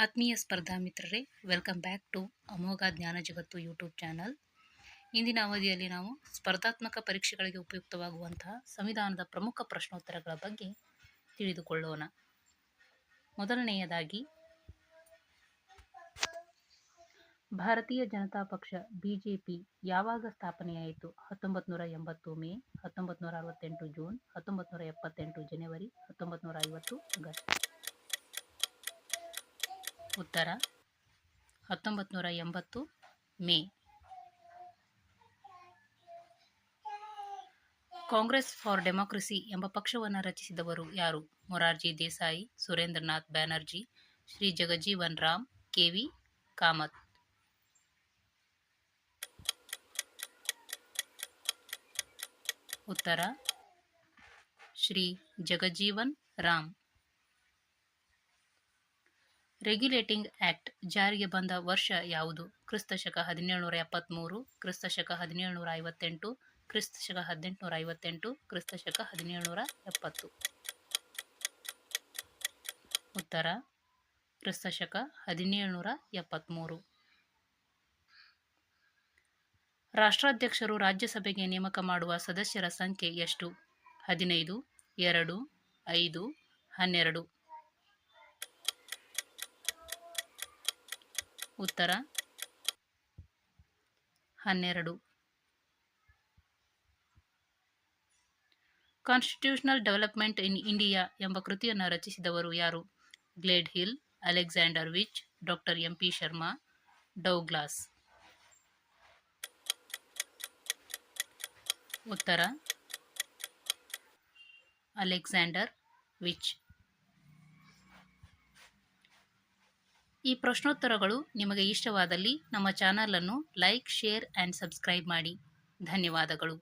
ಆತ್ಮೀಯ ಸ್ಪರ್ಧಾ ಮಿತ್ರರೇ, ವೆಲ್ಕಮ್ ಬ್ಯಾಕ್ ಟು ಅಮೋಘ ಜ್ಞಾನ ಜಗತ್ತು ಯೂಟ್ಯೂಬ್ ಚಾನಲ್. ಇಂದಿನ ಅವಧಿಯಲ್ಲಿ ನಾವು ಸ್ಪರ್ಧಾತ್ಮಕ ಪರೀಕ್ಷೆಗಳಿಗೆ ಉಪಯುಕ್ತವಾಗುವಂತಹ ಸಂವಿಧಾನದ ಪ್ರಮುಖ ಪ್ರಶ್ನೋತ್ತರಗಳ ಬಗ್ಗೆ ತಿಳಿದುಕೊಳ್ಳೋಣ. ಮೊದಲನೆಯದಾಗಿ, ಭಾರತೀಯ ಜನತಾ ಪಕ್ಷ ಬಿಜೆಪಿ ಯಾವಾಗ ಸ್ಥಾಪನೆಯಾಯಿತು? 1980 ಮೇ, 1968 ಜೂನ್, 1978 ಜನವರಿ, 1950 ಆಗಸ್ಟ್. ಉತ್ತರ 1980 ಮೇ. ಕಾಂಗ್ರೆಸ್ ಫಾರ್ ಡೆಮಾಕ್ರಸಿ ಎಂಬ ಪಕ್ಷವನ್ನು ರಚಿಸಿದವರು ಯಾರು? ಮೊರಾರ್ಜಿ ದೇಸಾಯಿ, ಸುರೇಂದ್ರನಾಥ್ ಬ್ಯಾನರ್ಜಿ, ಶ್ರೀ ಜಗಜೀವನ್ ರಾಮ್, ಕೆ.ವಿ. ಕಾಮತ್. ಉತ್ತರ ಶ್ರೀ ಜಗಜೀವನ್ ರಾಮ್. ರೆಗ್ಯುಲೇಟಿಂಗ್ ಆಕ್ಟ್ ಜಾರಿಗೆ ಬಂದ ವರ್ಷ ಯಾವುದು? ಕ್ರಿಸ್ತಶಕ 1773, ಕ್ರಿಸ್ತಶಕ 1758, ಕ್ರಿಸ್ತಶಕ 1858, ಕ್ರಿಸ್ತಶಕ 1770. ಉತ್ತರ ಕ್ರಿಸ್ತಶಕ 1773. ರಾಷ್ಟ್ರಾಧ್ಯಕ್ಷರು ರಾಜ್ಯಸಭೆಗೆ ನೇಮಕ ಮಾಡುವ ಸದಸ್ಯರ ಸಂಖ್ಯೆ ಎಷ್ಟು? 15, 2, 5, 12. ಉತ್ತರ 12. ಕಾನ್ಸ್ಟಿಟ್ಯೂಷನಲ್ ಡೆವಲಪ್ಮೆಂಟ್ ಇನ್ ಇಂಡಿಯಾ ಎಂಬ ಕೃತಿಯನ್ನು ರಚಿಸಿದವರು ಯಾರು? Glade Hill, Alexander Wich, doctor M P. Sharma, Douglas. ಉತ್ತರ ಅಲೆಕ್ಸಾಂಡರ್ ವಿಚ್. ಈ ಪ್ರಶ್ನೋತ್ತರಗಳು ನಿಮಗೆ ಇಷ್ಟವಾದಲ್ಲಿ ನಮ್ಮ ಚಾನಲನ್ನು ಲೈಕ್, ಶೇರ್ ಆ್ಯಂಡ್ ಸಬ್ಸ್ಕ್ರೈಬ್ ಮಾಡಿ. ಧನ್ಯವಾದಗಳು.